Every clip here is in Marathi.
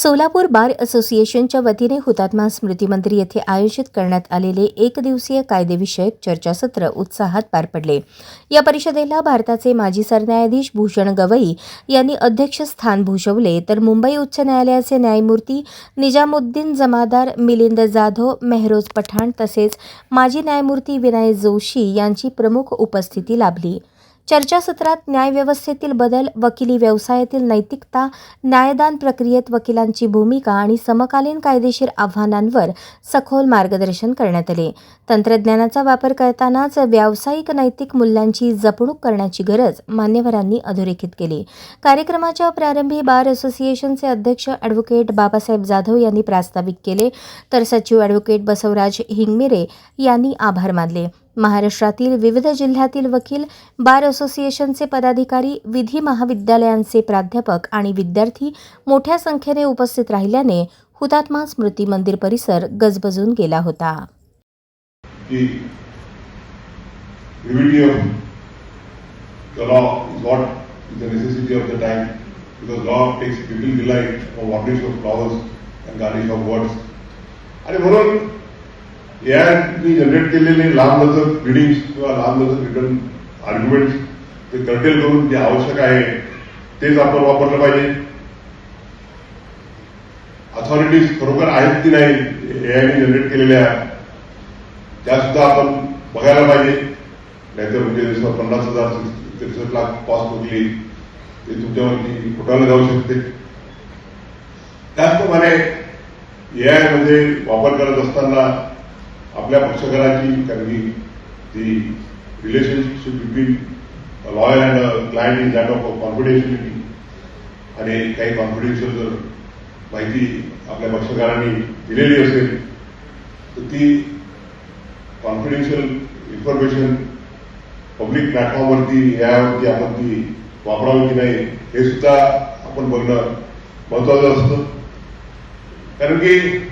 सोलापूर बार असोसिएशनच्या वतीने हुतात्मा स्मृती मंदिर येथे आयोजित करण्यात आलेले एकदिवसीय कायदेविषयक चर्चासत्र उत्साहात पार पडले. या परिषदेला भारताचे माजी सरन्यायाधीश भूषण गवई यांनी अध्यक्षस्थान भूषवले, तर मुंबई उच्च न्यायालयाचे न्यायमूर्ती निजामुद्दीन जमादार, मिलिंद जाधव, मेहरोज पठाण तसेच माजी न्यायमूर्ती विनय जोशी यांची प्रमुख उपस्थिती लाभली. चर्चासत्रात न्यायव्यवस्थेतील बदल, वकिली व्यवसायातील नैतिकता, न्यायदान प्रक्रियेत वकिलांची भूमिका आणि समकालीन कायदेशीर आव्हानांवर सखोल मार्गदर्शन करण्यात आले. तंत्रज्ञानाचा वापर करतानाच व्यावसायिक नैतिक मूल्यांची जपणूक करण्याची गरज मान्यवरांनी अधोरेखित केली. कार्यक्रमाच्या प्रारंभी बार असोसिएशनचे अध्यक्ष ॲडव्होकेट बाबासाहेब जाधव यांनी प्रास्ताविक केले, तर सचिव ॲडव्होकेट बसवराज हिंगमिरे यांनी आभार मानले. महाराष्ट्रातील विविध जिल्ह्यातील वकील, बार असोसिएशनचे पदाधिकारी, विधी महाविद्यालयांचे प्राध्यापक आणि विद्यार्थी मोठ्या संख्येने उपस्थित राहिल्याने हुतात्मा स्मृती मंदिर परिसर गजबजून गेला होता. मी जनरेट केलेले लांबलचक रिडिंग्स किंवा लांबलचक रिटर्न आर्ग्युमेंट्स ते कर्टेल करून जे आवश्यक आहे तेच आपण वापरलं पाहिजे. अथॉरिटीज खरोखर आहेत की नाही एआयने जनरेट केलेल्या त्या सुद्धा आपण बघायला पाहिजे. नाहीतर म्हणजे जसं 50,000 63 लाख कॉस्ट होती ते तुमच्यावरती फुटायला जाऊ शकते. त्याचप्रमाणे एआय मध्ये वापर करत असताना आपल्या पक्षकाराची कारण ती relationship between lawyer and client is that of confidentiality आणि काही कॉन्फिडेन्शियल जर माहिती आपल्या पक्षकारांनी दिलेली असेल तर ती कॉन्फिडेन्शियल इन्फॉर्मेशन पब्लिक प्लॅटफॉर्मवरती यावरती आपण ती वापरावी की नाही हे सुद्धा आपण बघणं महत्वाचं असतं. कारण की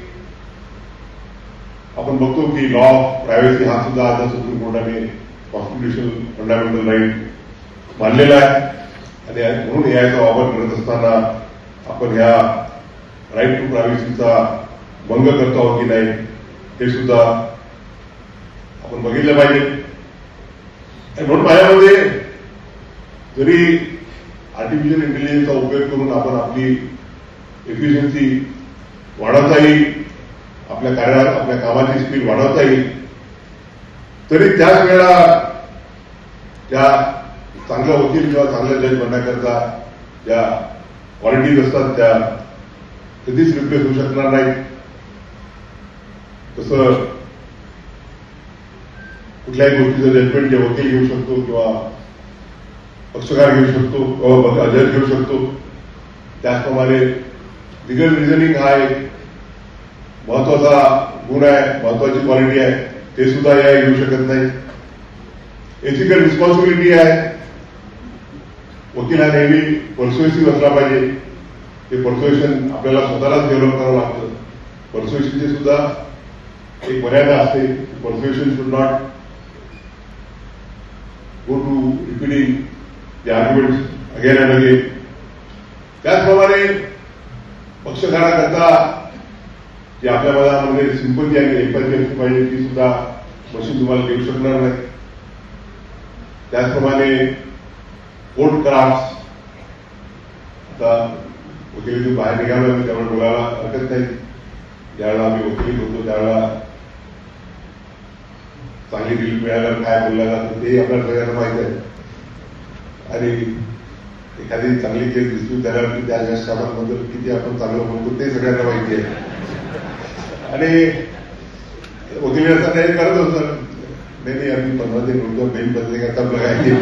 आपण बघतो की लॉ ऑफ प्रायव्हसी हा सुद्धा आता सुप्रीम कोर्टाने कॉन्स्टिट्युशनल फंडामेंटल राईट मानलेला आहे आणि म्हणून याचा वापर करत असताना आपण ह्या राईट टू प्रायव्हसीचा भंग करतो आहोत की नाही हे सुद्धा आपण बघितलं पाहिजे. म्हणून माझ्यामध्ये जरी आर्टिफिशियल इंटेलिजन्सचा उपयोग करून आपण आपली एफिशियन्सी वाढवता येईल, आपल्या कार्यात आपल्या कामाची स्पीड वाढवता येईल, तरी त्याच वेळेला त्या चांगला वकील किंवा चांगला जज बनण्याकरता ज्या क्वालिटीज असतात त्या कधीच रिप्लेस होऊ शकणार नाही. तसं कुठल्याही गोष्टीचं जजमेंट जे वकील घेऊ शकतो किंवा पक्षकार घेऊ शकतो किंवा जज घेऊ शकतो, त्याचप्रमाणे लिगल रिझनिंग हा एक महत्वाचा गुण आहे, महत्वाची क्वालिटी आहे, ते सुद्धा या घेऊ शकत नाही. एथिकल रिस्पॉन्सिबिलिटी आहे. वकील हा नेहमी पर्सुएसिव्ह असला पाहिजे. ते पर्सुएशन आपल्याला स्वतःलाच डेव्हलप करावं लागतं. पर्सुएशनची सुद्धा एक मर्यादा असते. Persuasion should not go to repeating the arguments again and again. त्याचप्रमाणे पक्षकाराकरता जे आपल्या मनामध्ये सिंपती आणि एम्पॅथी असली पाहिजे ती सुद्धा मशीन तुम्हाला देऊ शकणार नाही. त्याचप्रमाणे कोर्ट क्राफ्ट्स, आता वकिलीतून बाहेर निघालो मी त्यामुळे बोलायला हरकत नाही. ज्यावेळेला आम्ही वकिली होतो त्यावेळेला चांगली डील मिळाल्यावर काय बोलला जातं ते आपल्याला सगळ्यांना माहिती आहे. आणि एखादी चांगली केस डिस्प्यूट झाल्यावरती त्या जजसाहेबांबद्दल किती आपण चांगलं बोलतो ते सगळ्यांना माहिती आहे. आणि वकिली असताना हे करत होतं, नाही आम्ही 15 दिन बोलतो बेल बदले का तब लगाएंगे.